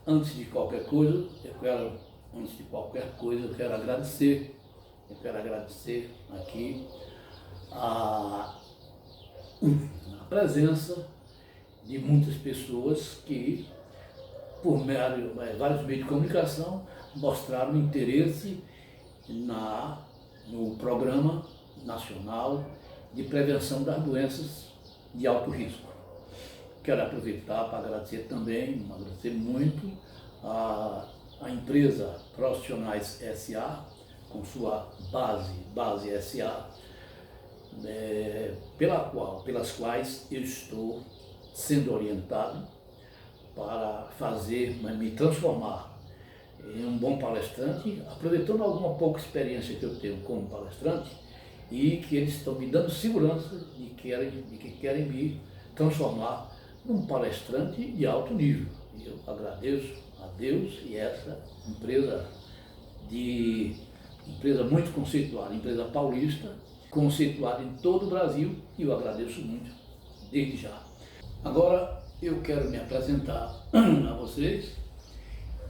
antes de qualquer coisa, eu quero agradecer. Eu quero agradecer aqui a, a presença de muitas pessoas que, vários meios de comunicação, mostraram interesse no Programa Nacional de Prevenção das Doenças de Alto Risco. Quero aproveitar para agradecer muito a empresa Profissionais S.A., com sua base S.A., pelas quais eu estou sendo orientado para me transformar em um bom palestrante, aproveitando alguma pouca experiência que eu tenho como palestrante, e que eles estão me dando segurança de que querem me transformar num palestrante de alto nível. E eu agradeço a Deus e essa empresa muito conceituada, empresa paulista, conceituada em todo o Brasil, e eu agradeço muito desde já. Agora eu quero me apresentar a vocês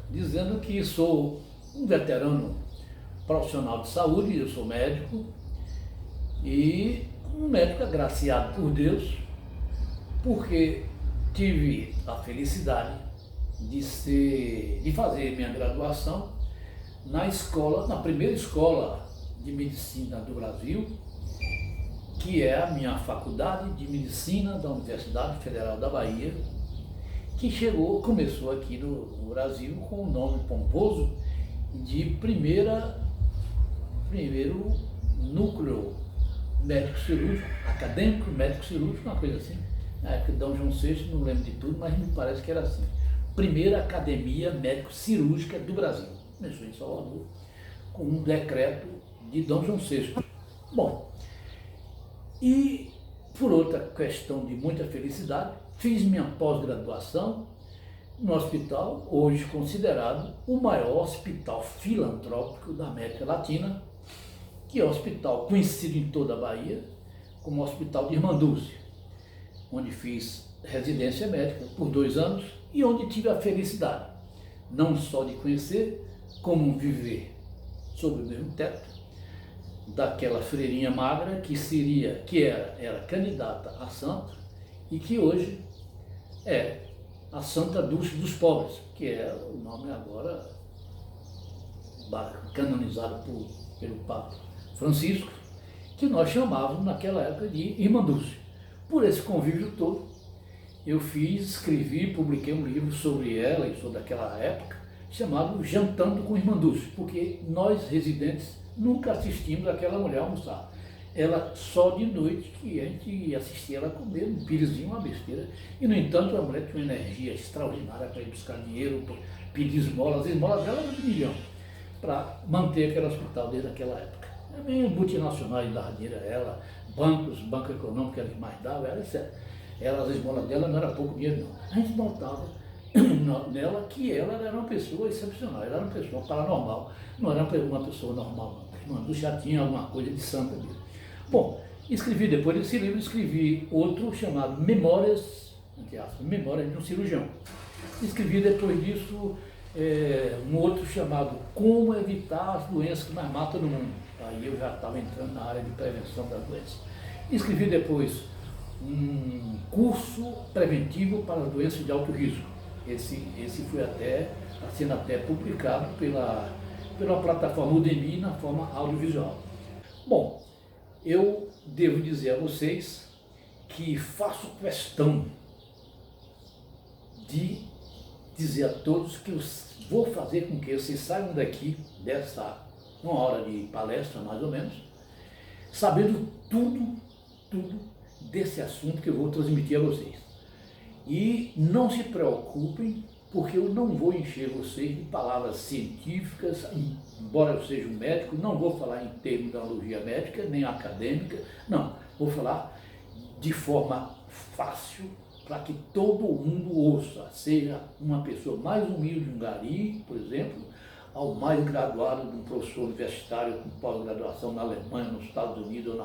dizendo que sou um veterano profissional de saúde, eu sou médico, e um médico agraciado por Deus, porque tive a felicidade de fazer minha graduação na primeira escola de medicina do Brasil, que é a minha faculdade de medicina da Universidade Federal da Bahia, que começou aqui no Brasil com o nome pomposo de primeiro núcleo médico-cirúrgico, acadêmico, médico-cirúrgico, uma coisa assim. Na época de Dom João VI, não lembro de tudo, mas me parece que era assim. Primeira Academia Médico-Cirúrgica do Brasil. Começou em Salvador, com um decreto de Dom João VI. Bom, e por outra questão de muita felicidade, fiz minha pós-graduação no hospital, hoje considerado o maior hospital filantrópico da América Latina, que é um hospital conhecido em toda a Bahia como o Hospital de Irmandúzia, onde fiz residência médica por 2 anos e onde tive a felicidade não só de conhecer, como viver sob o mesmo teto daquela freirinha magra que era candidata a santa e que hoje é a Santa Dulce dos Pobres, que é o nome agora canonizado pelo Papa Francisco, que nós chamávamos naquela época de Irmã Dulce. Por esse convívio todo, eu escrevi, publiquei um livro sobre ela e sobre aquela época, chamado Jantando com Irmã Dulce, porque nós, residentes, nunca assistimos aquela mulher almoçar. Ela só de noite que a gente assistia ela comer um pirezinho, uma besteira. E, no entanto, a mulher tinha uma energia extraordinária para ir buscar dinheiro, pedir esmolas. As esmolas dela eram de milhão, para manter aquele hospital desde aquela época. Multinacionais davam dinheiro a ela, banco econômico era que mais dava, era isso. As esmolas dela não era pouco dinheiro, não. A gente notava nela que ela era uma pessoa excepcional, ela era uma pessoa paranormal, não era uma pessoa normal, não. Já tinha alguma coisa de santa mesmo. Bom, depois desse livro, escrevi outro chamado Memórias de um Cirurgião. Escrevi depois disso um outro chamado Como Evitar as Doenças que mais matam no mundo. Aí eu já estava entrando na área de prevenção das doenças. Escrevi depois um curso preventivo para as doenças de alto risco. Esse foi sendo até publicado pela plataforma Udemy na forma audiovisual. Bom, eu devo dizer a vocês que faço questão de dizer a todos que eu vou fazer com que vocês saiam daqui dessa 1 hora de palestra, mais ou menos, sabendo tudo desse assunto que eu vou transmitir a vocês. E não se preocupem, porque eu não vou encher vocês de palavras científicas, embora eu seja um médico, não vou falar em termos de analogia médica, nem acadêmica, não. Vou falar de forma fácil, para que todo mundo ouça, seja uma pessoa mais humilde, um gari, por exemplo, ao mais graduado de um professor universitário com pós-graduação na Alemanha, nos Estados Unidos ou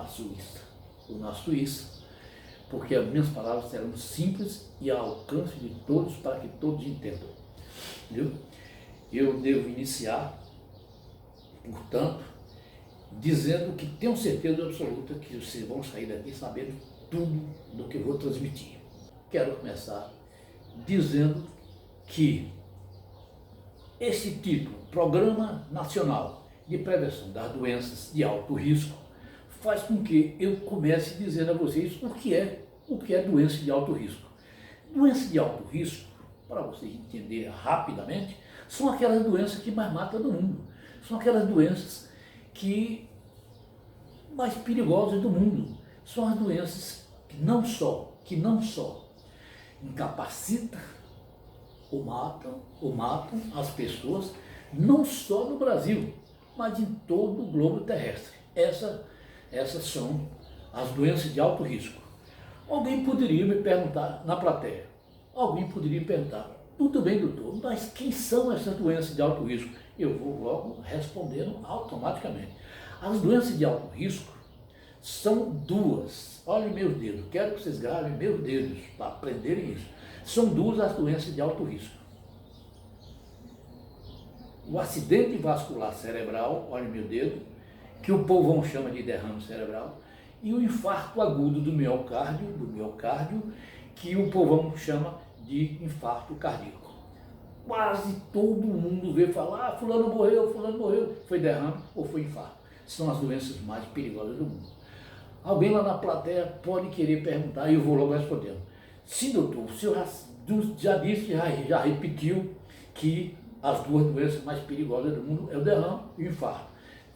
na Suíça, porque as minhas palavras serão simples e ao alcance de todos, para que todos entendam. Viu? Eu devo iniciar, portanto, dizendo que tenho certeza absoluta que vocês vão sair daqui sabendo tudo do que eu vou transmitir. Quero começar dizendo que esse título, Programa Nacional de Prevenção das Doenças de Alto Risco, faz com que eu comece dizendo a vocês o que é doença de alto risco. Doença de alto risco, para vocês entenderem rapidamente, são aquelas doenças que mais matam no mundo. São aquelas doenças mais perigosas do mundo. São as doenças que não só incapacitam ou matam as pessoas, não só no Brasil, mas em todo o globo terrestre. Essas são as doenças de alto risco. Alguém poderia me perguntar na plateia, tudo bem, doutor, mas quem são essas doenças de alto risco? Eu vou logo respondendo automaticamente. As doenças de alto risco são duas. Olhem meus dedos, quero que vocês gravem meus dedos para aprenderem isso. São duas as doenças de alto risco. O acidente vascular cerebral, olhem meu dedo, que o povão chama de derrame cerebral, e o infarto agudo do miocárdio, que o povão chama de infarto cardíaco. Quase todo mundo vê falar, fulano morreu, foi derrame ou foi infarto. São as doenças mais perigosas do mundo. Alguém lá na plateia pode querer perguntar, e eu vou logo respondendo. Sim, doutor, o senhor já disse, já repetiu que as duas doenças mais perigosas do mundo é o derrame e o infarto.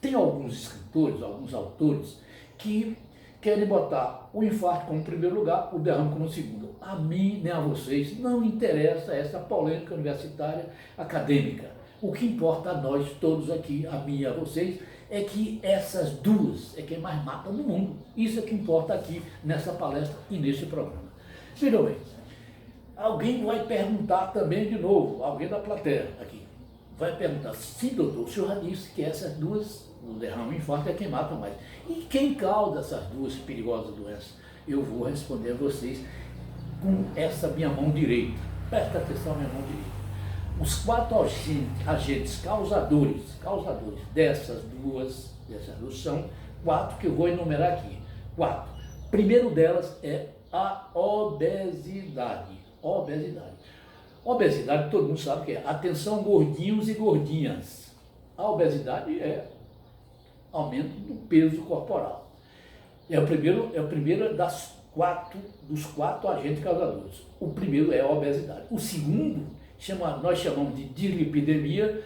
Tem alguns escritores, alguns autores, que querem botar o infarto como primeiro lugar, o derrame como segundo. A mim, nem a vocês, não interessa essa polêmica universitária acadêmica. O que importa a nós todos aqui, a mim e a vocês, é que essas duas é quem mais mata no mundo. Isso é que importa aqui nessa palestra e nesse programa. Vejam bem, alguém vai perguntar também de novo, alguém da plateia aqui, vai perguntar, sim doutor, o senhor já disse que essas duas, o derrame e o infarto é quem mata mais. E quem causa essas duas perigosas doenças? Eu vou responder a vocês com essa minha mão direita. Presta atenção na minha mão direita. Os 4 agentes causadores dessas duas são 4 que eu vou enumerar aqui. 4. Primeiro delas é a obesidade. Obesidade, todo mundo sabe o que é. Atenção, gordinhos e gordinhas. A obesidade é aumento do peso corporal. É o primeiro dos 4 agentes causadores. O primeiro é a obesidade. O segundo, nós chamamos de dislipidemia,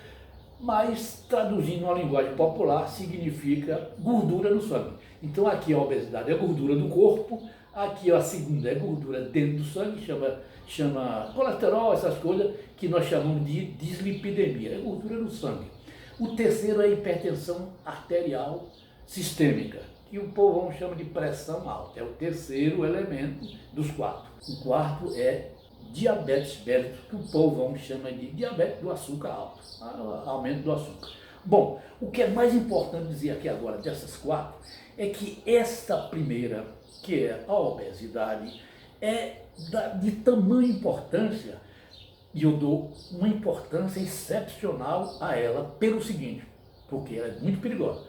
mas traduzindo uma linguagem popular, significa gordura no sangue. Então aqui a obesidade é gordura do corpo, aqui a segunda é gordura dentro do sangue, chama colesterol, essas coisas que nós chamamos de dislipidemia, é gordura no sangue. O terceiro é a hipertensão arterial sistêmica, que o povão chama de pressão alta, é o terceiro elemento dos 4. O quarto é diabetes mellitus, que o povão chama de diabetes do açúcar alto, aumento do açúcar. Bom, o que é mais importante dizer aqui agora dessas 4 é que esta primeira, que é a obesidade, é de tamanha importância, e eu dou uma importância excepcional a ela pelo seguinte, porque ela é muito perigosa.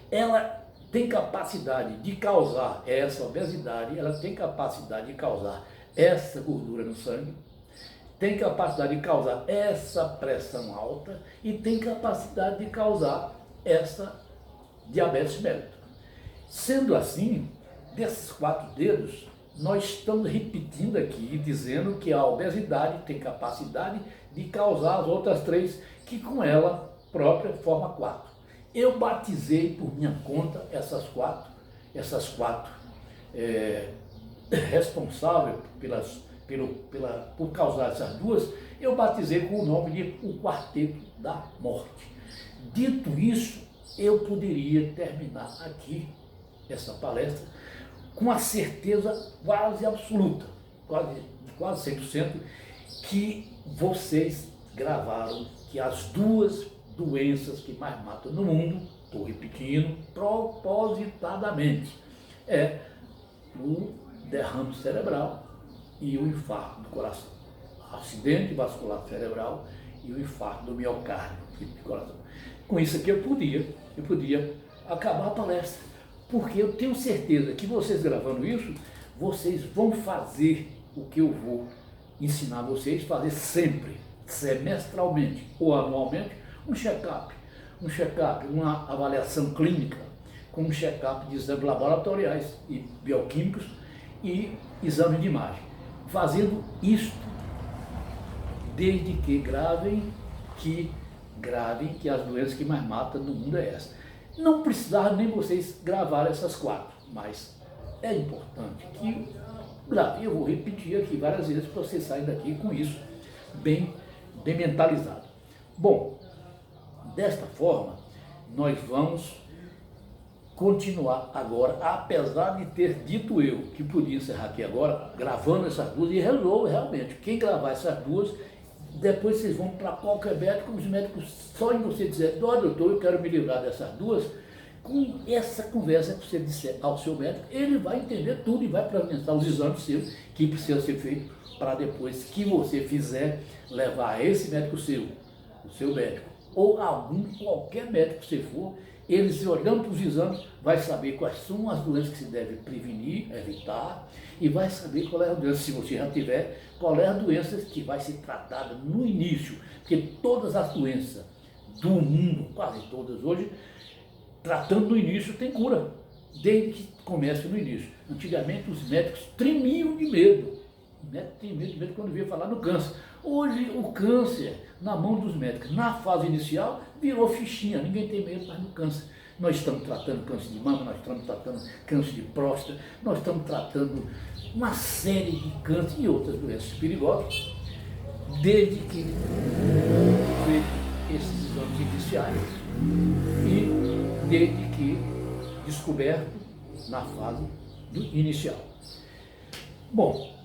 Ela tem capacidade de causar essa obesidade, ela tem capacidade de causar essa gordura no sangue, tem capacidade de causar essa pressão alta e tem capacidade de causar essa diabetes mellitus. Sendo assim, desses 4 dedos, nós estamos repetindo aqui, dizendo que a obesidade tem capacidade de causar as outras 3, que com ela própria forma 4. Eu batizei por minha conta essas quatro responsáveis por causar essas duas, eu batizei com o nome de o Quarteto da Morte. Dito isso, eu poderia terminar aqui essa palestra com a certeza quase absoluta, quase 100%, que vocês gravaram que as duas doenças que mais matam no mundo, estou repetindo propositadamente, é o derrame cerebral e o infarto do coração. Acidente vascular cerebral e o infarto do miocárdio, de coração. Com isso aqui eu podia acabar a palestra, porque eu tenho certeza que vocês gravando isso, vocês vão fazer o que eu vou ensinar vocês a fazer sempre, semestralmente ou anualmente, um check-up, uma avaliação clínica, com um check-up de exames laboratoriais e bioquímicos e exame de imagem. Fazendo isto, desde que gravem que as doenças que mais matam no mundo é essa. Não precisava nem vocês gravarem essas 4, mas é importante que gravem. Eu vou repetir aqui várias vezes para vocês saírem daqui com isso bem mentalizado. Bom, desta forma, nós vamos continuar agora, apesar de ter dito eu que podia encerrar aqui agora, gravando essas duas, e resolvo realmente, quem gravar essas duas, depois vocês vão para qualquer médico, os médicos, só em você dizer, doutor, eu quero me livrar dessas duas, com essa conversa que você disser ao seu médico, ele vai entender tudo e vai providenciar os exames seus que precisam ser feitos para depois que você fizer, levar a esse médico seu, o seu médico, ou qualquer médico que você for, ele se olhando para os exames, vai saber quais são as doenças que se deve prevenir, evitar, e vai saber qual é a doença, se você já tiver, qual é a doença que vai ser tratada no início, porque todas as doenças do mundo, quase todas hoje, tratando no início tem cura, desde que comece no início. Antigamente os médicos tremiam de medo, o médico tem medo de medo quando via falar no câncer. Hoje o câncer, na mão dos médicos, na fase inicial, virou fichinha, ninguém tem medo mais do câncer. Nós estamos tratando câncer de mama, nós estamos tratando câncer de próstata, nós estamos tratando uma série de câncer e outras doenças perigosas, desde que feito esses exames iniciais e desde que descoberto na fase inicial. Bom,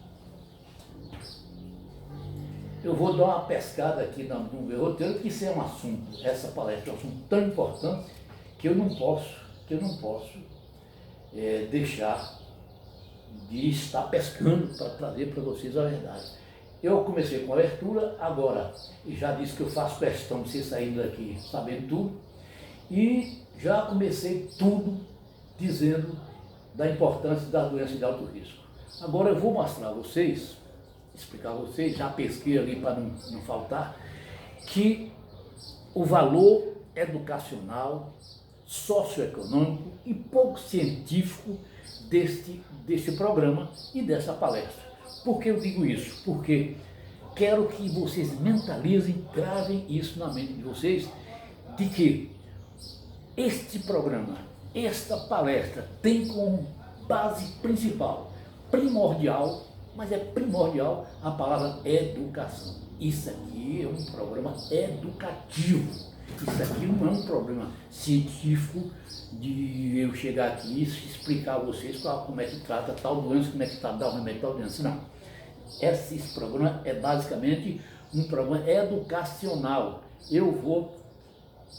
eu vou dar uma pescada aqui no meu roteiro, porque isso é um assunto, essa palestra é um assunto tão importante que eu não posso deixar de estar pescando para trazer para vocês a verdade. Eu comecei com a abertura, agora já disse que eu faço questão de vocês saindo daqui sabendo tudo, e já comecei tudo dizendo da importância das doenças de alto risco. Agora eu vou mostrar a vocês, explicar a vocês, já pesquei ali para não faltar, que o valor educacional, socioeconômico e pouco científico deste programa e dessa palestra. Por que eu digo isso? Porque quero que vocês mentalizem, gravem isso na mente de vocês, de que este programa, esta palestra tem como base principal, primordial, mas é primordial a palavra educação. Isso aqui é um programa educativo. Isso aqui não é um problema científico de eu chegar aqui e explicar a vocês como é que trata tal doença, como é que trata o remédio tal doença. Não. Esse programa é basicamente um programa educacional. Eu vou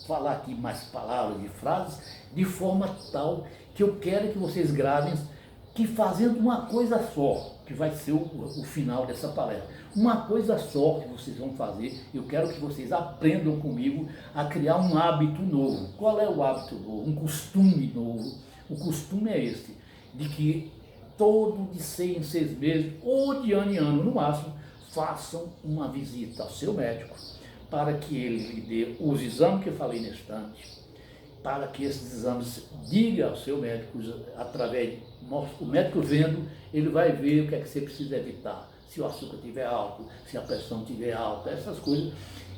falar aqui mais palavras e frases de forma tal que eu quero que vocês gravem, que fazendo uma coisa só, que vai ser o final dessa palestra. Uma coisa só que vocês vão fazer, eu quero que vocês aprendam comigo a criar um hábito novo. Qual é o hábito novo? Um costume novo. O costume é esse, de que todo de 6 em 6 meses, ou de ano em ano no máximo, façam uma visita ao seu médico, para que ele lhe dê os exames que eu falei nesse instante, para que esses exames diga ao seu médico, através o médico vendo, ele vai ver o que é que você precisa evitar, se o açúcar estiver alto, se a pressão estiver alta, essas coisas.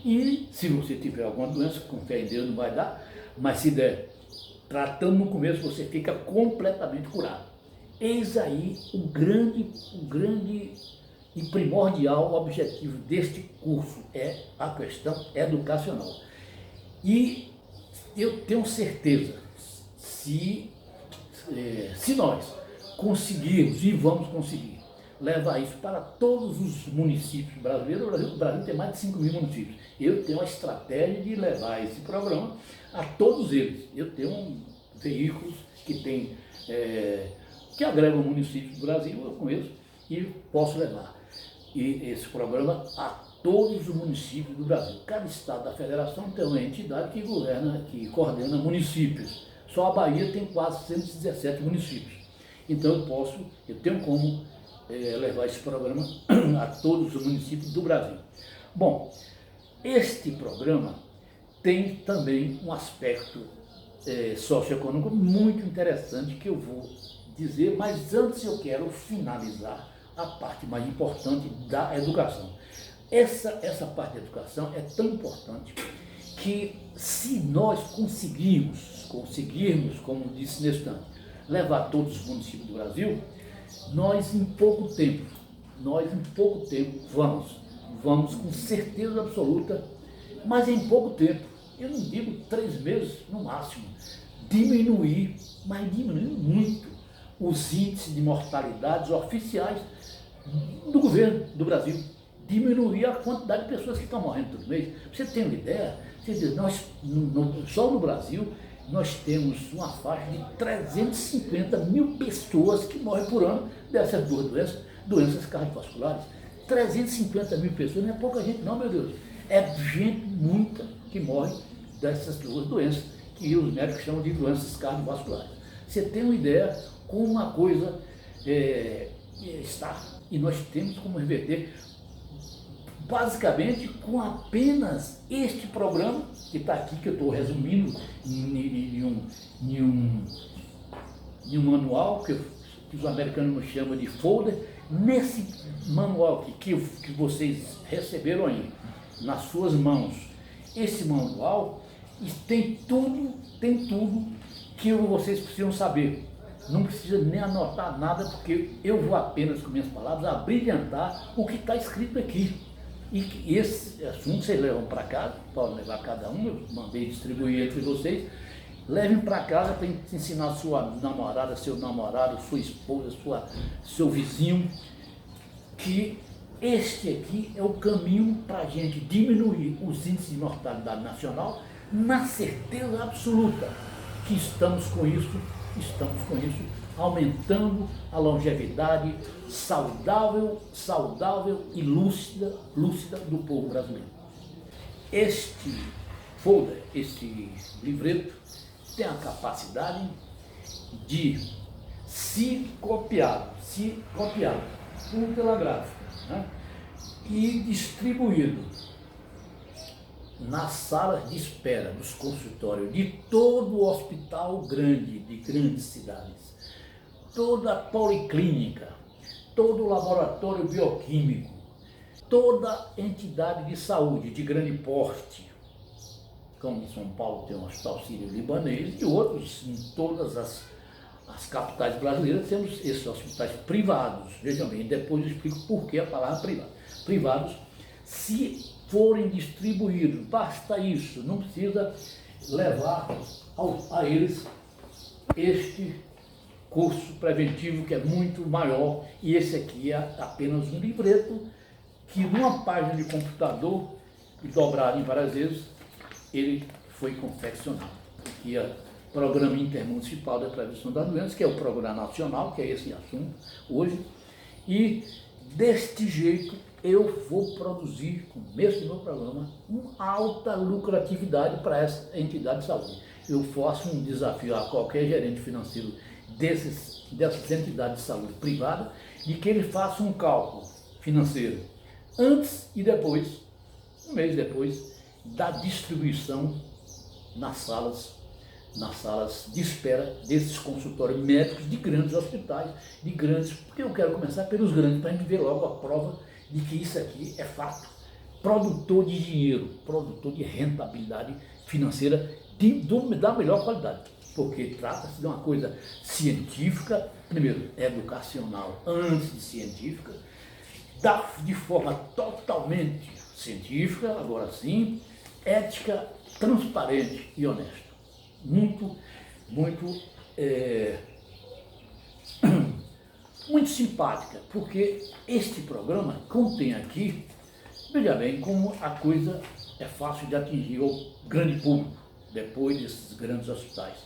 E se você tiver alguma doença, com fé em Deus não vai dar, mas se der, tratando no começo, você fica completamente curado. Eis aí o grande e primordial objetivo deste curso, é a questão educacional. E eu tenho certeza, se nós conseguirmos, e vamos conseguir, levar isso para todos os municípios brasileiros, o Brasil tem mais de 5 mil municípios, eu tenho a estratégia de levar esse programa a todos eles. Eu tenho veículos que que agregam municípios do Brasil, eu conheço, e posso levar esse programa a todos os municípios do Brasil. Cada estado da federação tem uma entidade que governa, que coordena municípios. Só a Bahia tem quase 117 municípios. Então eu tenho como levar esse programa a todos os municípios do Brasil. Bom, este programa tem também um aspecto socioeconômico muito interessante que eu vou dizer, mas antes eu quero finalizar a parte mais importante da educação. Essa parte da educação é tão importante que se nós conseguirmos, como disse nesse instante, levar todos os municípios do Brasil, nós em pouco tempo vamos com certeza absoluta, mas em pouco tempo, eu não digo 3 meses no máximo, diminuir muito os índices de mortalidades oficiais do governo do Brasil, diminuir a quantidade de pessoas que estão morrendo todo mês. Você tem uma ideia? Só no Brasil nós temos uma faixa de 350 mil pessoas que morrem por ano dessas duas doenças cardiovasculares. 350 mil pessoas não é pouca gente não, meu Deus. É gente muita que morre dessas duas doenças, que os médicos chamam de doenças cardiovasculares. Você tem uma ideia como uma coisa está, e nós temos como reverter, basicamente com apenas este programa, que está aqui, que eu estou resumindo em um manual, que os americanos nos chamam de folder. Nesse manual que vocês receberam aí, nas suas mãos, esse manual tem tudo que vocês precisam saber. Não precisa nem anotar nada, porque eu vou apenas, com minhas palavras, abrilhantar o que está escrito aqui. E esse assunto vocês levam para casa, podem levar cada um, eu mandei distribuir entre vocês. Levem para casa para ensinar sua namorada, seu namorado, sua esposa, seu vizinho, que este aqui é o caminho para a gente diminuir os índices de mortalidade nacional, na certeza absoluta que estamos com isso aumentando a longevidade saudável e lúcida do povo brasileiro. Este folder, este livreto, tem a capacidade de, se copiado por telegráfico, né, e distribuído nas salas de espera dos consultórios de todo o hospital grande, de grandes cidades, toda a policlínica, todo o laboratório bioquímico, toda entidade de saúde de grande porte, como em São Paulo tem o Hospital Sírio-Libanês e outros, em todas as capitais brasileiras temos esses hospitais privados. Vejam bem, depois eu explico por que a palavra privado. Privados, se forem distribuídos, basta isso, não precisa levar a eles este curso preventivo, que é muito maior, e esse aqui é apenas um livreto que numa página de computador, e dobrado em várias vezes, ele foi confeccionado. Aqui é o Programa Intermunicipal da Prevenção da Doença, que é o Programa Nacional, que é esse assunto hoje, e deste jeito eu vou produzir, com esse meu programa, uma alta lucratividade para essa entidade de saúde. Eu faço um desafio a qualquer gerente financeiro dessas entidades de saúde privada, de que ele faça um cálculo financeiro antes e depois, um mês depois, da distribuição nas salas de espera desses consultórios médicos de grandes hospitais, porque eu quero começar pelos grandes, para a gente ver logo a prova de que isso aqui é fato, produtor de dinheiro, produtor de rentabilidade financeira da melhor qualidade, porque trata-se de uma coisa científica, primeiro, educacional antes de científica, de forma totalmente científica, agora sim, ética, transparente e honesta. Muito simpática, porque este programa contém aqui, veja bem, como a coisa é fácil de atingir o grande público, depois desses grandes hospitais.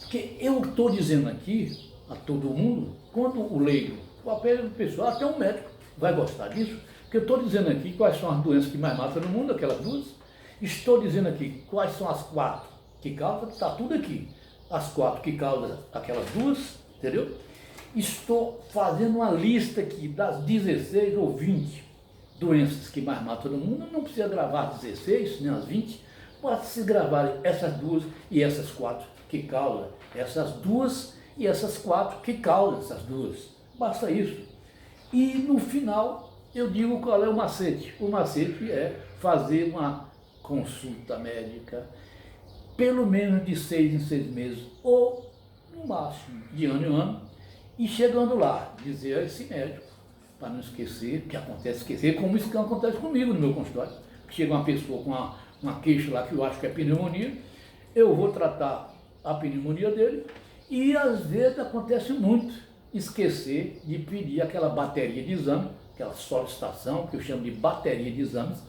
Porque eu estou dizendo aqui a todo mundo, quando o leigo, o papel do pessoal, até um médico vai gostar disso, Porque eu estou dizendo aqui quais são as doenças que mais matam no mundo, aquelas duas. Estou dizendo aqui quais são as 4 que causam, está tudo aqui. As 4 que causam aquelas duas, entendeu? Estou fazendo uma lista aqui das 16 ou 20 doenças que mais matam no mundo. Não precisa gravar 16, nem as 20. Pode se gravar essas duas e essas 4 que causam essas duas e essas 4 que causam essas duas. Basta isso. E no final eu digo qual é o macete. O macete é fazer uma consulta médica pelo menos de 6 em 6 meses, ou no máximo de ano em ano, e chegando lá, dizer a esse médico, para não esquecer, que acontece esquecer, como isso que acontece comigo no meu consultório. Chega uma pessoa com uma queixa lá que eu acho que é pneumonia, eu vou tratar a pneumonia dele, e às vezes acontece muito esquecer de pedir aquela bateria de exame, aquela solicitação, que eu chamo de bateria de exames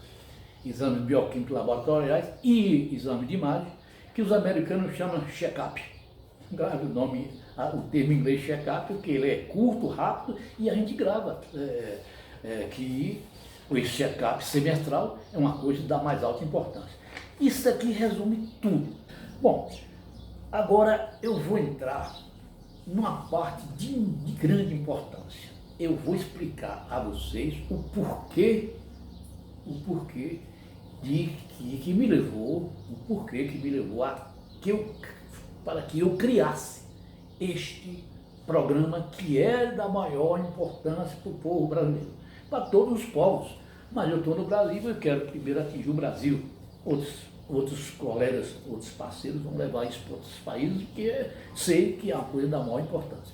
bioquímicos laboratoriais e exame de imagem, que os americanos chamam check-up. Grave o nome, o termo em inglês check-up, porque ele é curto, rápido, e a gente grava que esse check-up semestral é uma coisa da mais alta importância. Isso aqui resume tudo. Bom, agora eu vou entrar numa parte de grande importância. Eu vou explicar a vocês o porquê que me levou, para que eu criasse este programa que é da maior importância para o povo brasileiro, para todos os povos. Mas eu estou no Brasil e quero primeiro atingir o Brasil. Outros colegas, outros parceiros vão levar isso para outros países, porque sei que é uma coisa da maior importância.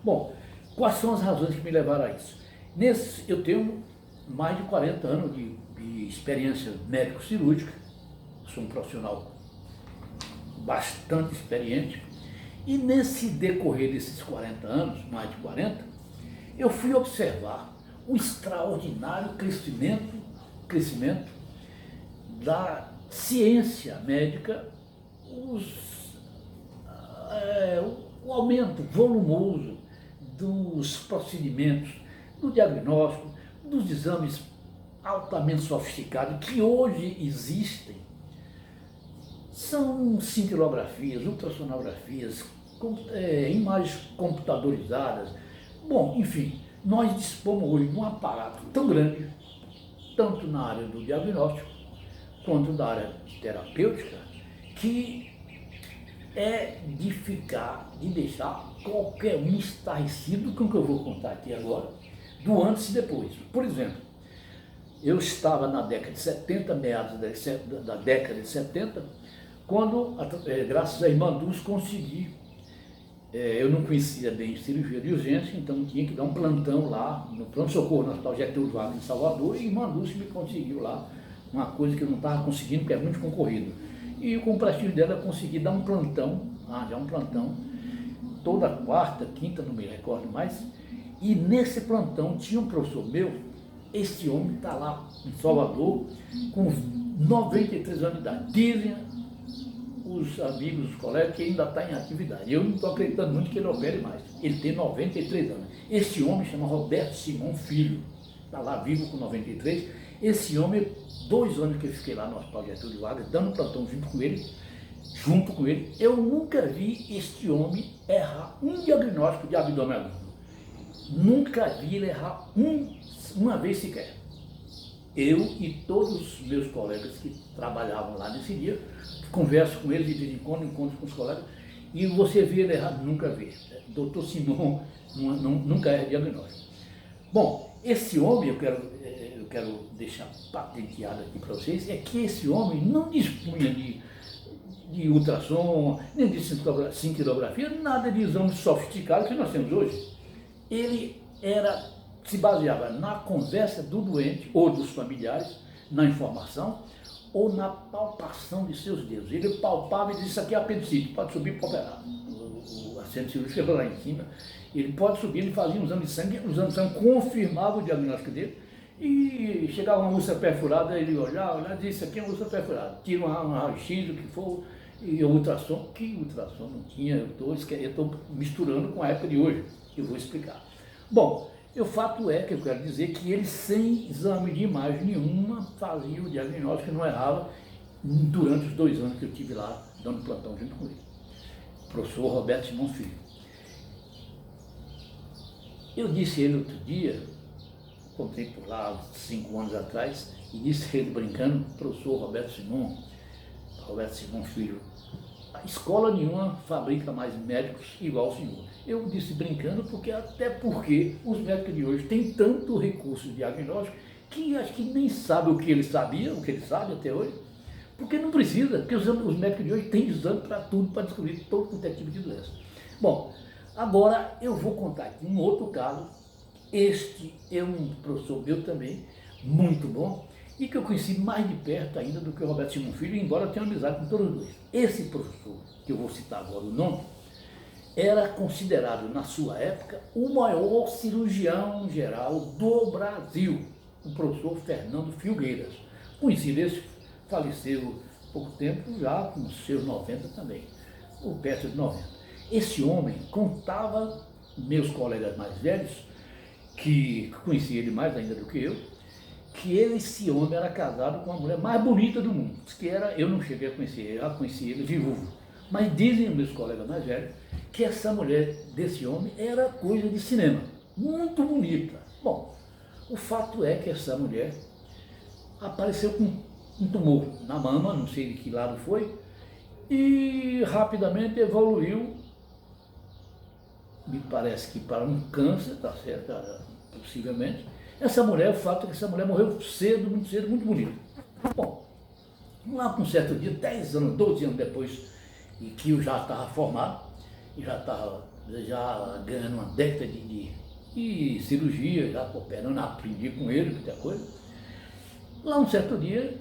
Bom, quais são as razões que me levaram a isso? Eu tenho mais de 40 anos de experiência médico-cirúrgica, sou um profissional bastante experiente, e nesse decorrer desses 40 anos, mais de 40, eu fui observar o extraordinário crescimento da ciência médica, o aumento volumoso dos procedimentos, do diagnóstico, dos exames altamente sofisticados que hoje existem. São cintilografias, ultrassonografias, imagens computadorizadas. Bom, enfim, nós dispomos hoje de um aparato tão grande, tanto na área do diagnóstico, quanto na área terapêutica, que é de deixar qualquer um estarrecido com o que eu vou contar aqui agora, do antes e depois. Por exemplo, eu estava na década de 70, meados da década de 70, quando, graças à irmã Dulce, consegui. Eu não conhecia bem cirurgia de urgência, então tinha que dar um plantão lá, no pronto-socorro, no Hospital Getúlio Vargas, em Salvador, e a irmã Dulce me conseguiu lá uma coisa que eu não estava conseguindo, porque é muito concorrido. E com o prestígio dela, eu consegui dar um plantão, toda quarta, quinta, não me recordo mais, e nesse plantão tinha um professor meu. Este homem está lá em Salvador com 93 anos de idade. Dizem os amigos, os colegas, que ainda está em atividade. Eu não estou acreditando muito que ele opere mais. Ele tem 93 anos. Este homem chama Roberto Simão Filho. Está lá vivo com 93. Esse homem, 2 anos que eu fiquei lá no Hospital Getúlio Vargas, dando plantão junto com ele, eu nunca vi este homem errar um diagnóstico de abdômen agudo. Nunca vi ele errar uma vez sequer. Eu e todos os meus colegas que trabalhavam lá nesse dia, converso com eles de vez em quando, encontro com os colegas, e você vê ele errar, nunca vê. Doutor Simão nunca erra diagnóstico. Bom, esse homem, eu quero deixar patenteado aqui para vocês, é que esse homem não dispunha de ultrassom, nem de cintilografia, nada de exame sofisticado que nós temos hoje. Ele se baseava na conversa do doente ou dos familiares, na informação ou na palpação de seus dedos. Ele palpava e disse: isso aqui é apendicite, pode subir para operar. O assistente cirúrgico lá em cima, ele pode subir, ele fazia um exame de sangue, o exame de sangue confirmava o diagnóstico dele, e chegava uma úlcera perfurada, ele olhava e disse: isso aqui é uma úlcera perfurada, tira um raio-x, o que for, e o ultrassom, que ultrassom não tinha, eu estou misturando com a época de hoje, eu vou explicar. Bom, O fato é que eu quero dizer que ele, sem exame de imagem nenhuma, fazia o diagnóstico e não errava durante os 2 anos que eu tive lá, dando plantão junto com ele. O professor Roberto Simões Filho. Eu disse a ele outro dia, encontrei por lá 5 anos atrás, e disse a ele brincando, professor Roberto Simões Filho, a escola nenhuma fabrica mais médicos igual o senhor. Eu disse brincando até porque os médicos de hoje têm tanto recurso de diagnóstico que acho que nem sabe o que ele sabia, o que ele sabe até hoje, porque não precisa, porque os médicos de hoje têm exame para tudo, para descobrir todo quanto é tipo de doença. Bom, agora eu vou contar aqui um outro caso. Este é um professor meu também, muito bom, e que eu conheci mais de perto ainda do que o Roberto Simões Filho, embora eu tenha amizade com todos os dois. Esse professor, que eu vou citar agora o nome, era considerado na sua época o maior cirurgião geral do Brasil, o professor Fernando Filgueiras. Conhecido esse, faleceu há pouco tempo, já com seus 90 também, ou perto de 90. Esse homem contava, meus colegas mais velhos, que conhecia ele mais ainda do que eu, que esse homem era casado com a mulher mais bonita do mundo. Que era, eu não cheguei a conhecer, eu conheci ele viúvo. Mas dizem meus colegas mais velhos que essa mulher desse homem era coisa de cinema, muito bonita. Bom, o fato é que essa mulher apareceu com um tumor na mama, não sei de que lado foi, e rapidamente evoluiu, me parece que para um câncer, tá certo, possivelmente. Essa mulher, o fato é que essa mulher morreu cedo, muito bonita. Bom, lá com um certo dia, 10 anos, 12 anos depois, e que eu já estava formado, e já estava ganhando uma década de cirurgia, já operando, aprendi com ele, muita coisa. Lá um certo dia,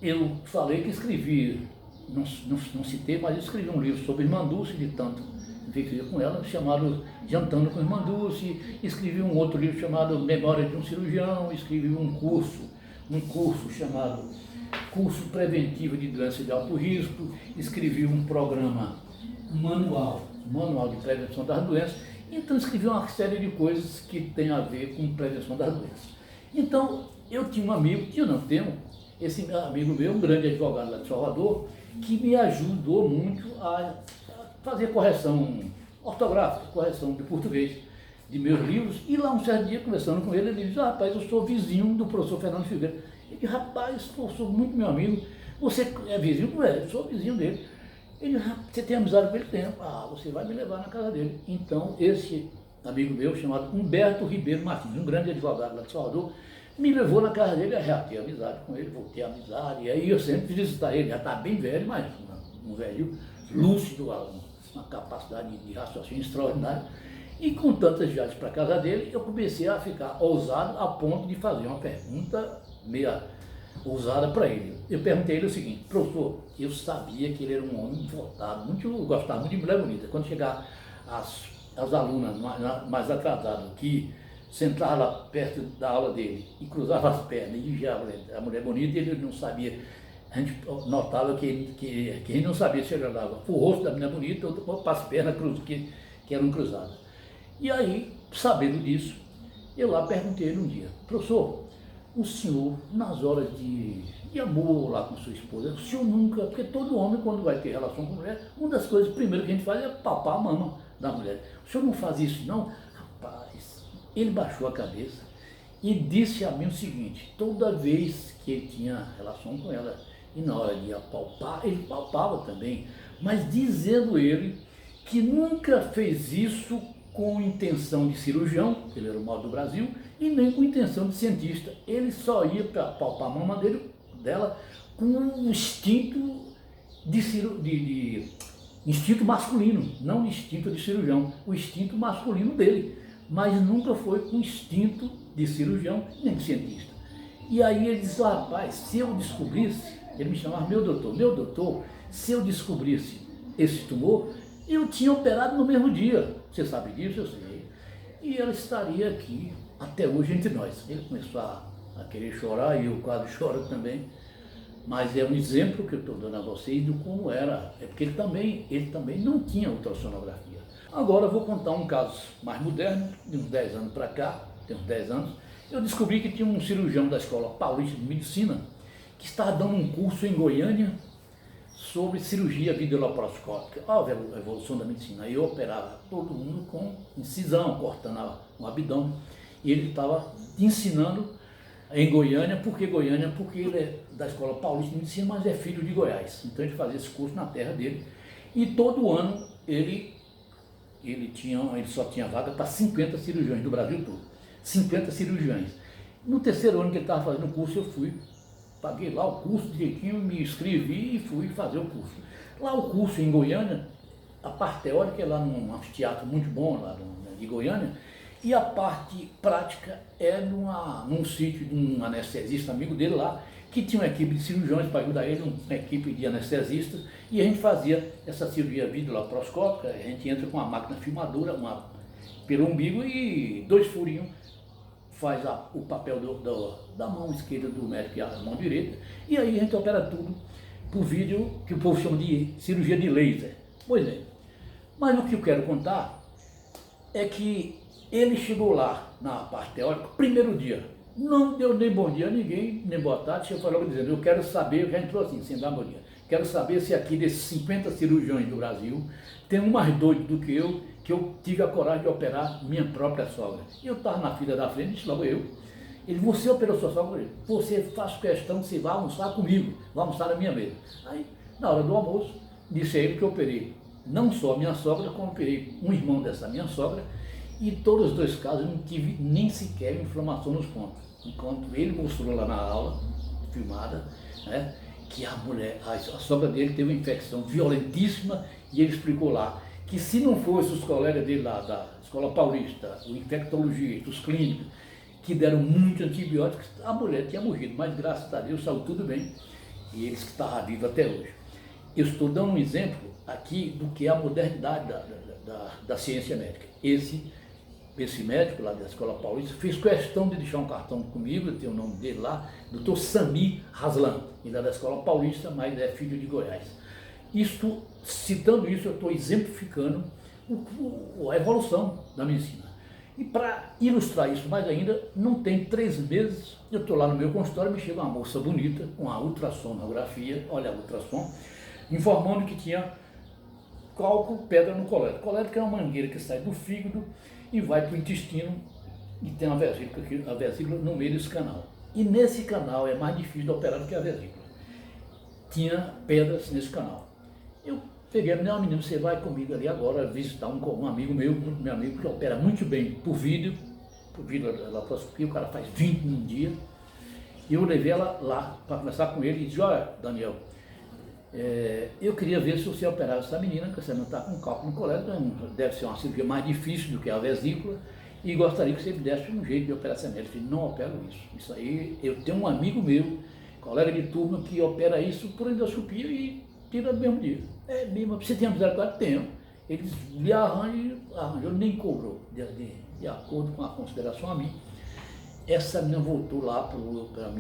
eu falei que escrevi, não citei, mas eu escrevi um livro sobre Irmã Dulce, de tanto viver com ela, chamado Jantando com Irmã Dulce, escrevi um outro livro chamado Memória de um Cirurgião, escrevi um curso chamado Curso Preventivo de Doenças de Alto Risco, escrevi um programa manual de prevenção das doenças, então escrevi uma série de coisas que tem a ver com prevenção das doenças. Então, eu tinha um amigo, que eu não tenho, esse amigo meu, um grande advogado lá de Salvador, que me ajudou muito a fazer correção ortográfica, correção de português de meus livros, e lá um certo dia, conversando com ele, ele disse, rapaz, eu sou vizinho do professor Fernando Filgueiras. Ele disse, rapaz, eu sou muito meu amigo, você é vizinho? Eu sou vizinho dele. Ele disse, você tem amizade com ele? Tenho. Você vai me levar na casa dele. Então, esse amigo meu, chamado Humberto Ribeiro Martins, um grande advogado lá de Salvador, me levou na casa dele, eu já tinha amizade com ele, voltei a amizade, e aí eu sempre fiz visitar ele, já está bem velho, mas um velho lúcido, uma capacidade de raciocínio extraordinária. E com tantas viagens para a casa dele, eu comecei a ficar ousado a ponto de fazer uma pergunta meio ousada para ele. Eu perguntei a ele o seguinte, professor, eu sabia que ele era um homem votado, gostava muito de mulher bonita. Quando chegar as alunas mais atrasadas, que sentava lá perto da aula dele e cruzava as pernas e vigiava a mulher bonita, ele não sabia. A gente notava que ele não sabia se ele olhava para o rosto da menina bonita ou para as pernas que eram cruzadas. E aí, sabendo disso, eu lá perguntei a ele um dia, professor, o senhor, nas horas de amor lá com sua esposa, o senhor nunca, porque todo homem quando vai ter relação com mulher, uma das coisas primeiro que a gente faz é papar a mama da mulher. O senhor não faz isso não? Rapaz, ele baixou a cabeça e disse a mim o seguinte, toda vez que ele tinha relação com ela, e na hora de apalpar, ele palpava também, mas dizendo ele que nunca fez isso com intenção de cirurgião, ele era o maior do Brasil, e nem com intenção de cientista. Ele só ia para palpar a mama dela com um instinto instinto masculino, não instinto de cirurgião, o instinto masculino dele, mas nunca foi com instinto de cirurgião nem de cientista. E aí ele disse, rapaz, se eu descobrisse, ele me chamava meu doutor, se eu descobrisse esse tumor, eu tinha operado no mesmo dia. Você sabe disso? Eu sei. E ela estaria aqui até hoje entre nós. Ele começou a querer chorar e eu quase choro também. Mas é um exemplo que eu estou dando a vocês do como era. É porque ele também não tinha ultrassonografia. Agora eu vou contar um caso mais moderno, de uns 10 anos para cá, tem uns 10 anos, eu descobri que tinha um cirurgião da Escola Paulista de Medicina que estava dando um curso em Goiânia sobre cirurgia videolaparoscópica. Olha a evolução da medicina. Aí eu operava todo mundo com incisão, cortando o abdômen, e ele estava ensinando em Goiânia. Por que Goiânia? Porque ele é da Escola Paulista de Medicina, mas é filho de Goiás. Então ele fazia esse curso na terra dele, e todo ano ele só tinha vaga para 50 cirurgiões do Brasil todo. 50 cirurgiões. No terceiro ano que ele estava fazendo o curso, eu fui, paguei lá o curso direitinho, me inscrevi e fui fazer o curso. Lá o curso em Goiânia, a parte teórica é lá num anfiteatro muito bom, lá de Goiânia, e a parte prática é num sítio de um anestesista amigo dele lá, que tinha uma equipe de cirurgiões para ajudar ele, uma equipe de anestesistas, e a gente fazia essa cirurgia videolaparoscópica. A gente entra com uma máquina filmadora pelo umbigo e 2 furinhos faz o papel da mão esquerda do médico e a mão direita, e aí a gente opera tudo por vídeo, que o povo chama de cirurgia de laser. Pois é, mas o que eu quero contar é que ele chegou lá na parte teórica, primeiro dia, não deu nem bom dia a ninguém, nem boa tarde, chegou logo dizendo: eu quero saber, já entrou assim, sem dar bom dia, quero saber se aqui desses 50 cirurgiões do Brasil tem um mais doido do que eu tive a coragem de operar minha própria sogra. E eu estava na fila da frente, disse logo eu. Ele: você operou sua sogra? Você faz questão que você vá almoçar comigo, vai almoçar na minha mesa. Aí, na hora do almoço, disse a ele que eu operei não só a minha sogra, como operei um irmão dessa minha sogra, e todos os 2 casos eu não tive nem sequer inflamação nos pontos. Enquanto ele mostrou lá na aula, filmada, né, que a sogra dele teve uma infecção violentíssima, e ele explicou lá que se não fosse os colegas dele lá da Escola Paulista, o infectologista, os clínicos, que deram muito antibióticos, a mulher tinha morrido, mas graças a Deus saiu tudo bem, e eles que estavam vivos até hoje. Eu estou dando um exemplo aqui do que é a modernidade da ciência médica. Esse médico lá da Escola Paulista fez questão de deixar um cartão comigo, eu tenho o nome dele lá, Dr. Sami Haslan, ele é da Escola Paulista, mas é filho de Goiás. Citando isso, eu estou exemplificando a evolução da medicina. E para ilustrar isso mais ainda, não tem 3 meses, eu estou lá no meu consultório, me chega uma moça bonita, com a ultrassonografia, olha a ultrassom, informando que tinha cálculo, pedra no colégio. Colégio é uma mangueira que sai do fígado e vai para o intestino, e tem a vesícula no meio desse canal. E nesse canal é mais difícil de operar do que a vesícula. Tinha pedras nesse canal. Eu peguei a menina: menino, você vai comigo ali agora visitar um amigo meu amigo, que opera muito bem por vídeo laparoscopia, o cara faz 20 num dia. E eu levei ela lá para conversar com ele e disse: olha, Daniel, eu queria ver se você operava essa menina, que você não está com cálculo no colégio, deve ser uma cirurgia mais difícil do que a vesícula, e gostaria que você me desse um jeito de operar essa menina. Ele disse: não opero isso. Isso aí, eu tenho um amigo meu, colega de turma, que opera isso por endoscopia e tira no mesmo dia. É mesmo, você tem misericórdia? Tenho. Ele lhe arranjou, nem cobrou, de acordo com a consideração a mim. Essa menina voltou lá para a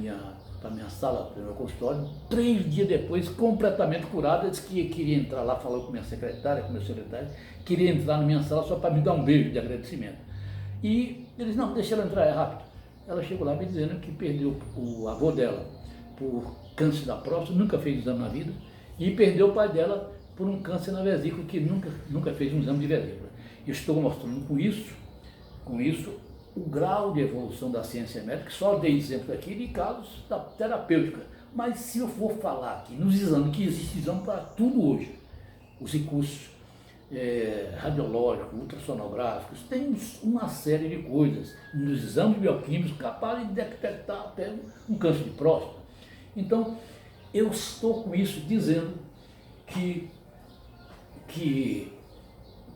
minha sala, para o meu consultório, 3 dias depois, completamente curada. Disse que queria entrar lá, falou com minha secretária, com meu secretário, queria entrar na minha sala só para me dar um beijo de agradecimento. E ele disse: não, deixa ela entrar, é rápido. Ela chegou lá me dizendo que perdeu o avô dela por câncer da próstata, nunca fez exame na vida, e perdeu o pai dela por um câncer na vesícula, que nunca fez um exame de vesícula. Estou mostrando com isso, o grau de evolução da ciência médica. Só dei exemplo aqui de casos da terapêutica, mas se eu for falar aqui nos exames, que existe exame para tudo hoje, os recursos radiológicos, ultrassonográficos, tem uma série de coisas nos exames bioquímicos capazes de detectar até um câncer de próstata. Então, eu estou com isso dizendo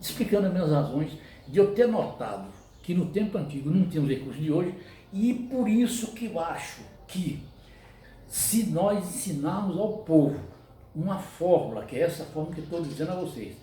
explicando as minhas razões de eu ter notado que no tempo antigo não tinha os recursos de hoje, e por isso que eu acho que, se nós ensinarmos ao povo uma fórmula, que é essa fórmula que eu estou dizendo a vocês,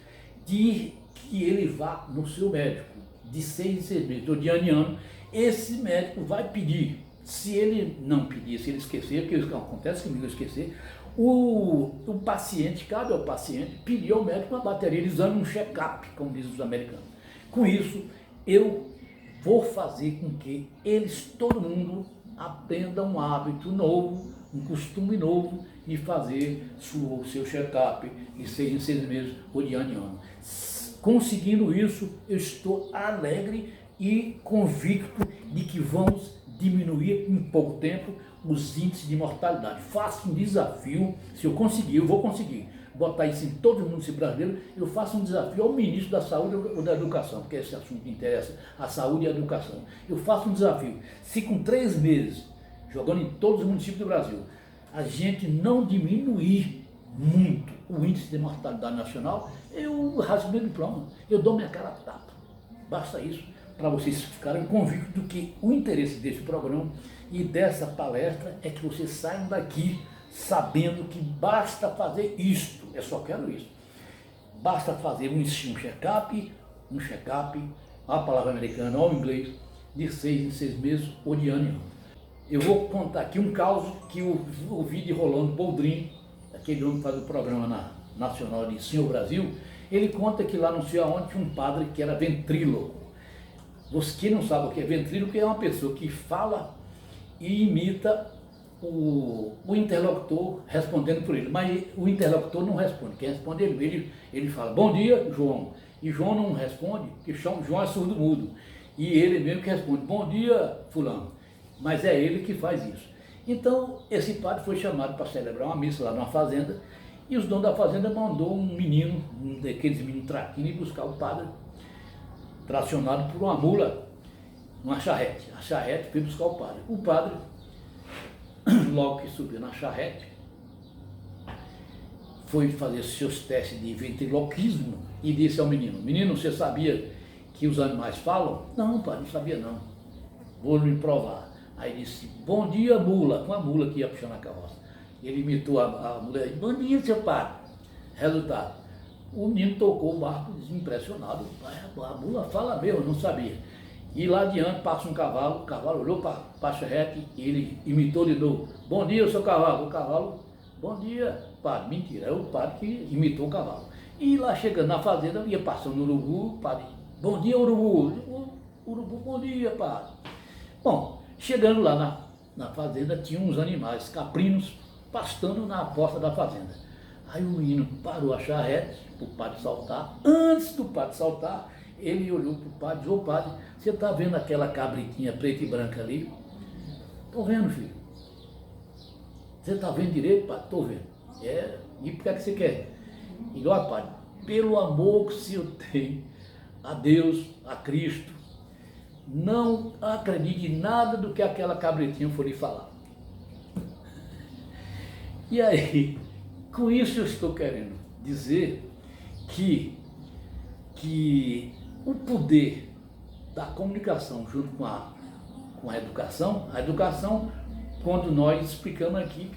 de que ele vá no seu médico de 6 em 6 meses, ou de ano em ano, esse médico vai pedir. Se ele não pedir, se ele esquecer, porque acontece comigo eu esquecer, o paciente, cabe ao paciente pedir ao médico uma bateria de exame, um check-up, como dizem os americanos. Com isso, eu vou fazer com que eles, todo mundo, aprenda um hábito novo, um costume novo de fazer o seu check-up de 6 em 6 meses ou de ano em ano. Conseguindo isso, eu estou alegre e convicto de que vamos diminuir em pouco tempo os índices de mortalidade. Faço um desafio, se eu conseguir, eu vou conseguir botar isso em todo o município brasileiro. Eu faço um desafio ao ministro da Saúde ou da Educação, porque esse assunto interessa a saúde e a educação. Eu faço um desafio, se com 3 meses, jogando em todos os municípios do Brasil, a gente não diminuir muito o índice de mortalidade nacional, eu rasgo meu diploma, eu dou minha cara a tapa. Basta isso para vocês ficarem convictos do que o interesse desse programa e dessa palestra é que vocês saiam daqui sabendo que basta fazer isto, eu só quero isso. Basta fazer um check-up, a palavra americana ou inglês, de 6 em 6 meses ou de ano em ano. Eu vou contar aqui um caso que eu ouvi de Rolando Boldrin, aquele homem que faz o programa nacional de Sim ao Brasil. Ele conta que lá não sei aonde tinha um padre que era ventríloco. Você que não sabe o que é ventríloco, é uma pessoa que fala e imita o interlocutor respondendo por ele, mas o interlocutor não responde, quem responde é ele fala, bom dia, João, e João não responde, porque João é surdo-mudo, e ele mesmo que responde, bom dia, fulano, mas é ele que faz isso. Então, esse padre foi chamado para celebrar uma missa lá numa fazenda, e os donos da fazenda mandou um menino, um daqueles meninos traquinos, ir buscar o padre, tracionado por uma mula, uma charrete. A charrete foi buscar o padre. O padre, logo que subiu na charrete, foi fazer seus testes de ventriloquismo e disse ao menino, menino, você sabia que os animais falam? Não, padre, não sabia não. Vou lhe provar. Aí disse, bom dia, mula, com a mula que ia puxando a carroça. Ele imitou a mulher, bom dia, seu padre. Resultado, o menino tocou o barco desimpressionado, a mula fala mesmo, não sabia. E lá adiante passa um cavalo, o cavalo olhou para a charrete e ele imitou de novo. Bom dia, seu cavalo. O cavalo, bom dia, padre. Mentira, é o padre que imitou o cavalo. E lá chegando na fazenda, ia passando o urubu, o padre, bom dia, urubu. Urubu, bom dia, padre. Bom, chegando lá na fazenda, tinha uns animais caprinos pastando na porta da fazenda. Aí o menino parou a charrete para o padre saltar. Antes do padre saltar, ele olhou para o padre e disse, ô padre, você está vendo aquela cabritinha preta e branca ali? Estou vendo, filho. Você está vendo direito, padre? Estou vendo. E por que você quer? E olha, padre, pelo amor que eu tenho a Deus, a Cristo, não acredite em nada do que aquela cabritinha for lhe falar. E aí, com isso eu estou querendo dizer que o poder da comunicação junto com a educação, quando nós explicamos aqui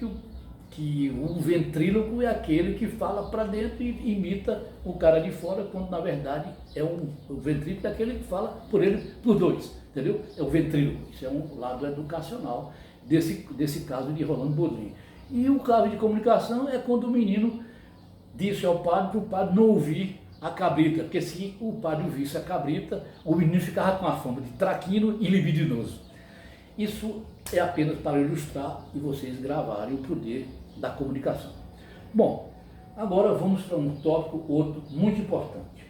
que o ventríloco é aquele que fala para dentro e imita o cara de fora, quando na verdade o ventríloco é aquele que fala por dois, entendeu? É o ventríloco, isso é um lado educacional desse caso de Rolando Boldrin. E o caso de comunicação é quando o menino disse ao padre para o padre não ouvir a cabrita, porque se o padre ouvisse a cabrita, o menino ficava com a fama de traquino e libidinoso. Isso é apenas para ilustrar e vocês gravarem o poder da comunicação. Bom, agora vamos para um tópico outro muito importante.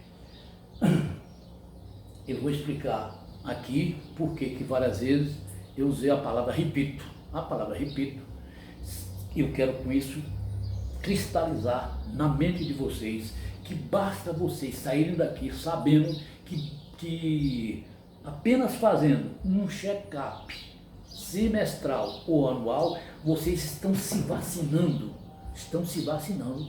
Eu vou explicar aqui porque que várias vezes eu usei a palavra repito. A palavra repito, eu quero com isso cristalizar na mente de vocês que basta vocês saírem daqui sabendo que apenas fazendo um check-up semestral ou anual, vocês estão se vacinando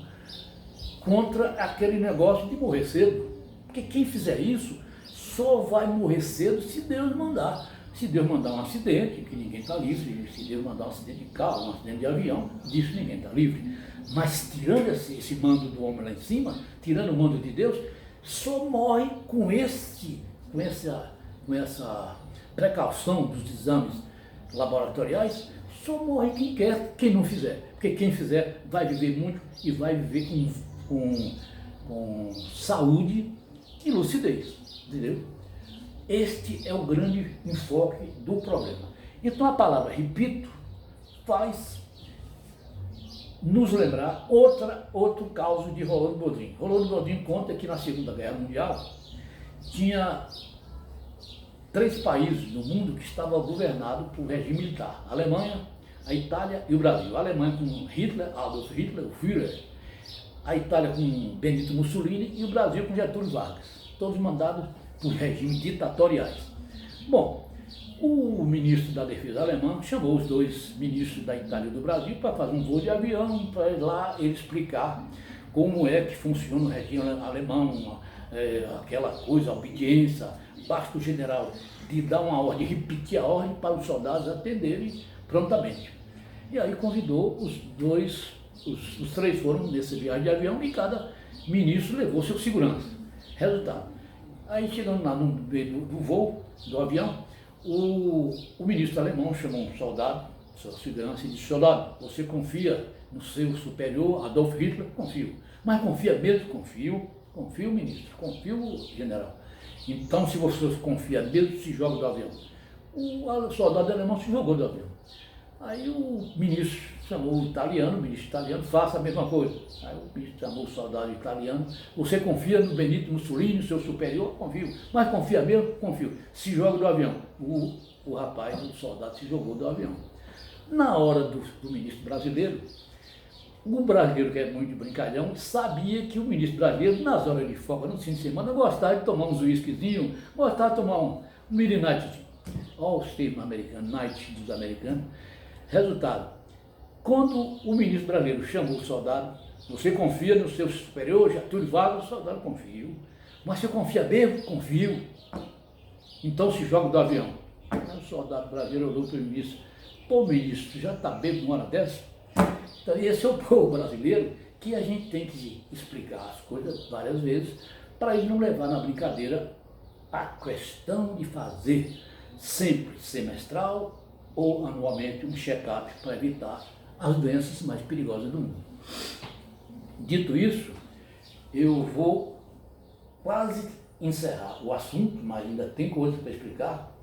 contra aquele negócio de morrer cedo. Porque quem fizer isso só vai morrer cedo se Deus mandar. Se Deus mandar um acidente, que ninguém está livre, se Deus mandar um acidente de carro, um acidente de avião, disso ninguém está livre. Mas tirando esse mando do homem lá em cima, tirando o mando de Deus, só morre com essa precaução dos exames laboratoriais, só morre quem quer, quem não fizer. Porque quem fizer vai viver muito e vai viver com saúde e lucidez, entendeu? Este é o grande enfoque do problema. Então a palavra repito faz nos lembrar outro caso de Rolando Boldrin. Rolando Boldrin conta que na Segunda Guerra Mundial tinha 3 países no mundo que estavam governados por regime militar: a Alemanha, a Itália e o Brasil. A Alemanha com Hitler, Adolf Hitler, o Führer, a Itália com Benito Mussolini e o Brasil com Getúlio Vargas, todos mandados por regimes ditatoriais. Bom, o ministro da Defesa alemão chamou os 2 ministros da Itália e do Brasil para fazer um voo de avião, para ir lá ele explicar como é que funciona o regime alemão, aquela coisa, a obediência. Basta o general de dar uma ordem, repetir a ordem para os soldados atenderem prontamente. E aí convidou os 3 foram nessa viagem de avião e cada ministro levou seu segurança. Resultado, aí chegando lá no meio do voo, do avião, o ministro alemão chamou um soldado, sua segurança, e disse: soldado, você confia no seu superior, Adolf Hitler? Confio. Mas confia mesmo? Confio, ministro, confio, general. Então, se você confia mesmo, se joga do avião. O soldado alemão se jogou do avião. Aí o ministro chamou o ministro italiano, faça a mesma coisa. Aí o ministro chamou o soldado italiano: você confia no Benito Mussolini, seu superior? Confio. Mas confia mesmo? Confio. Se joga do avião. O rapaz, o soldado, se jogou do avião. Na hora do ministro brasileiro, o brasileiro, que é muito brincalhão, sabia que o ministro brasileiro, nas horas de folga, no fim de semana, gostava de tomar uns uísquezinhos, gostava de tomar um midnight, all state americano, night dos americanos. Resultado, quando o ministro brasileiro chamou o soldado: você confia no seu superior, Getúlio Vargas? O soldado: confio. Mas você confia mesmo? Confio. Então se joga do avião. Aí o soldado brasileiro olhou para o ministro: pô, ministro, já está bêbado uma hora dessa? Então esse é o povo brasileiro que a gente tem que explicar as coisas várias vezes para ele não levar na brincadeira a questão de fazer sempre semestral ou anualmente um check-up para evitar as doenças mais perigosas do mundo. Dito isso, eu vou quase encerrar o assunto, mas ainda tem coisa para explicar.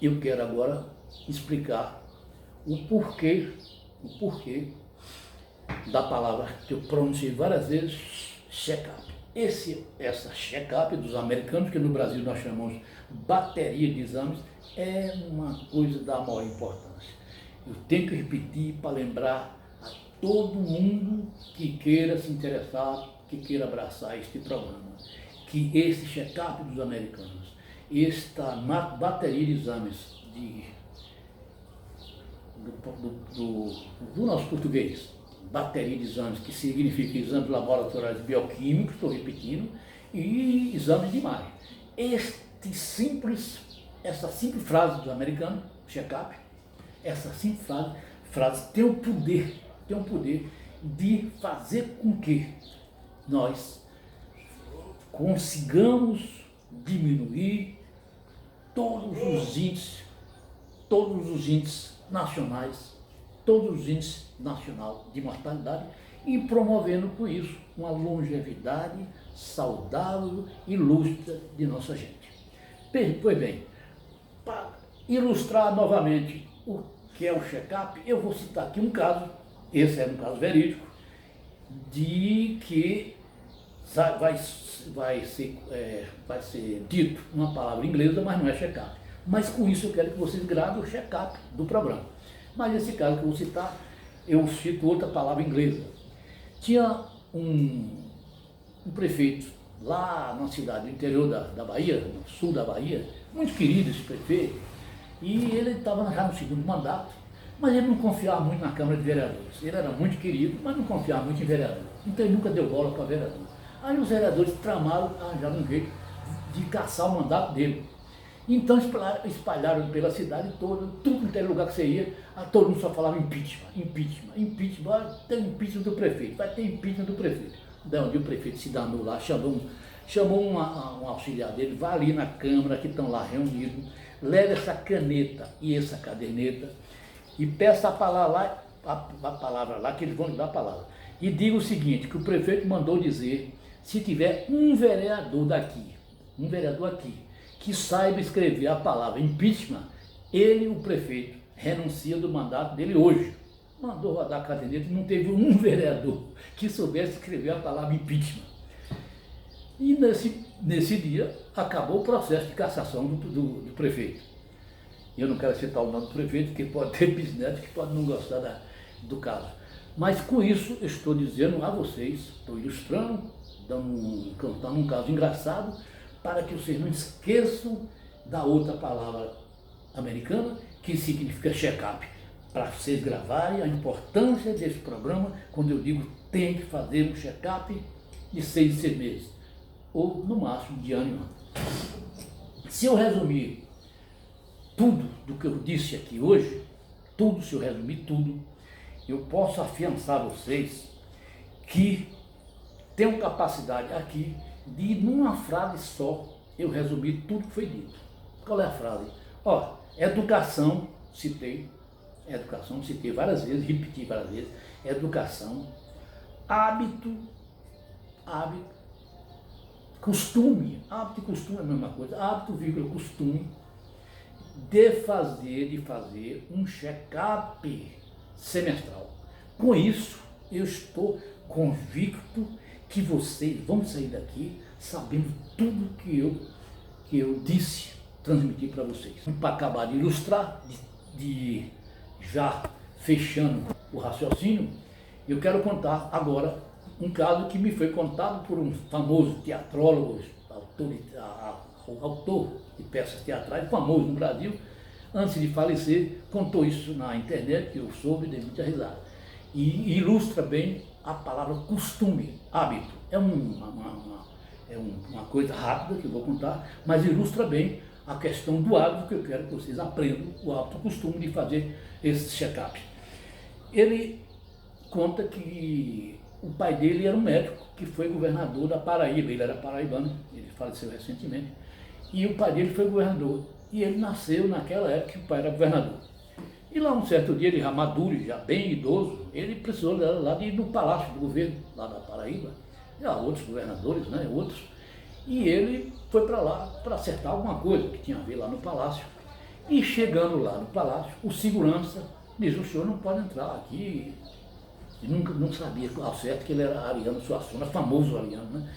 Eu quero agora explicar o porquê da palavra que eu pronunciei várias vezes, check-up. Essa check-up dos americanos, que no Brasil nós chamamos bateria de exames, é uma coisa da maior importância. Eu tenho que repetir para lembrar a todo mundo que queira se interessar, que queira abraçar este programa, que esse check-up dos americanos, esta bateria de exames do nosso português, bateria de exames, que significa exames laboratoriais bioquímicos, estou repetindo, e exames de imagem. Essa simples frase do americano, check-up, essa simples frase tem o poder de fazer com que nós consigamos diminuir todos os índices nacionais, todos os índices nacional de mortalidade, e promovendo com isso uma longevidade saudável e lúcida de nossa gente. Pois bem, para ilustrar novamente o que é o check-up, eu vou citar aqui um caso, esse é um caso verídico, de que vai ser dito uma palavra inglesa, mas não é check-up. Mas com isso eu quero que vocês gravem o check-up do programa. Mas nesse caso que eu vou citar, eu cito outra palavra inglesa. Tinha um prefeito lá na cidade do interior da Bahia, no sul da Bahia, muito querido esse prefeito, e ele estava já no segundo mandato, mas ele não confiava muito na Câmara de Vereadores. Ele era muito querido, mas não confiava muito em vereador. Então ele nunca deu bola para vereador. Aí os vereadores tramaram, arranjaram um jeito de caçar o mandato dele. Então espalharam pela cidade toda, tudo que tem lugar que você ia, todo mundo só falava impeachment, vai ter impeachment do prefeito, vai ter impeachment do prefeito. Daí onde o prefeito se danou lá, chamou um auxiliar dele: vai ali na Câmara, que estão lá reunidos, leve essa caneta e essa caderneta e peça a palavra lá, que eles vão lhe dar a palavra. E diga o seguinte, que o prefeito mandou dizer, se tiver um vereador daqui, um vereador aqui, que saiba escrever a palavra impeachment, ele, o prefeito, renuncia do mandato dele hoje. Mandou rodar a caderneta e não teve um vereador que soubesse escrever a palavra impeachment. E nesse dia acabou o processo de cassação do prefeito. Eu não quero citar o nome do prefeito, porque pode ter bisneto que pode não gostar do caso. Mas com isso eu estou dizendo a vocês, estou ilustrando, contando um caso engraçado, para que vocês não esqueçam da outra palavra americana, que significa check-up, para vocês gravarem a importância desse programa, quando eu digo tem que fazer um check-up de 6 em 6 meses, ou no máximo de ano em ano. Se eu resumir tudo do que eu disse aqui hoje, se eu resumir tudo, eu posso afiançar a vocês que tenho capacidade aqui de, numa frase só, eu resumir tudo que foi dito. Qual é a frase? Ó, educação, citei várias vezes, repeti várias vezes, educação, hábito, costume, hábito e costume é a mesma coisa, hábito, vírgula, costume, de fazer um check-up semestral. Com isso, eu estou convicto que vocês vão sair daqui sabendo tudo que eu disse, transmitir para vocês. Para acabar de ilustrar, já fechando o raciocínio, eu quero contar agora um caso que me foi contado por um famoso teatrólogo, autor de peças teatrais, famoso no Brasil. Antes de falecer, contou isso na internet, que eu soube, dei muita risada. E ilustra bem a palavra costume, hábito. É uma coisa rápida que eu vou contar, mas ilustra bem a questão do hábito, que eu quero que vocês aprendam, o hábito, o costume de fazer esse check-up. Ele conta que o pai dele era um médico que foi governador da Paraíba, ele era paraibano, ele faleceu recentemente, e o pai dele foi governador, e ele nasceu naquela época que o pai era governador. E lá um certo dia, ele já maduro, já bem idoso, ele precisou lá de ir no palácio do governo, lá da Paraíba, e há outros governadores, né, outros, e ele foi para lá para acertar alguma coisa que tinha a ver lá no palácio. E chegando lá no palácio, o segurança diz: o senhor não pode entrar aqui. E não sabia ao certo que ele era Ariano Suassuna, famoso Ariano, né?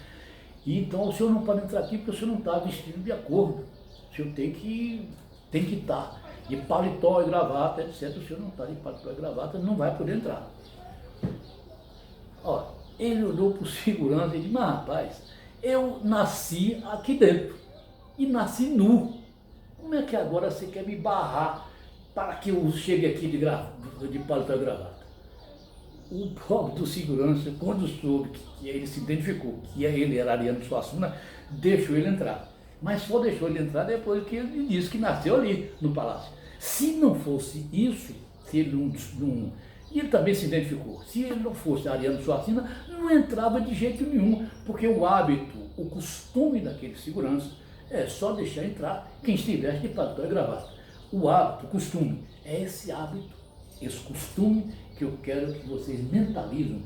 E então o senhor não pode entrar aqui porque o senhor não está vestido de acordo. O senhor tem que estar de paletó e gravata, etc. O senhor não está de paletó e gravata, não vai poder entrar. Ó, ele olhou para o segurança e disse: mas rapaz, eu nasci aqui dentro e nasci nu. Como é que agora você quer me barrar para que eu chegue aqui de paletó e gravata? O pobre do segurança, quando soube que ele se identificou, que ele era Ariano Suassuna, deixou ele entrar. Mas só deixou ele entrar depois que ele disse que nasceu ali no palácio. Se não fosse isso, se ele não e ele também se identificou, se ele não fosse Ariano Suassuna, não entrava de jeito nenhum, porque o hábito, o costume daquele segurança é só deixar entrar quem estivesse de paletó e gravata. O hábito, o costume, é esse hábito, esse costume que eu quero que vocês mentalizem,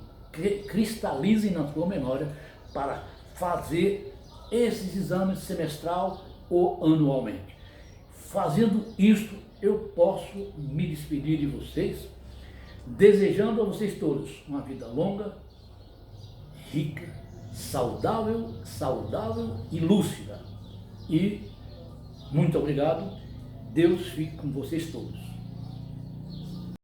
cristalizem na sua memória para fazer esses exames semestral ou anualmente. Fazendo isto, eu posso me despedir de vocês, desejando a vocês todos uma vida longa, rica, saudável e lúcida. E muito obrigado. Deus fique com vocês todos.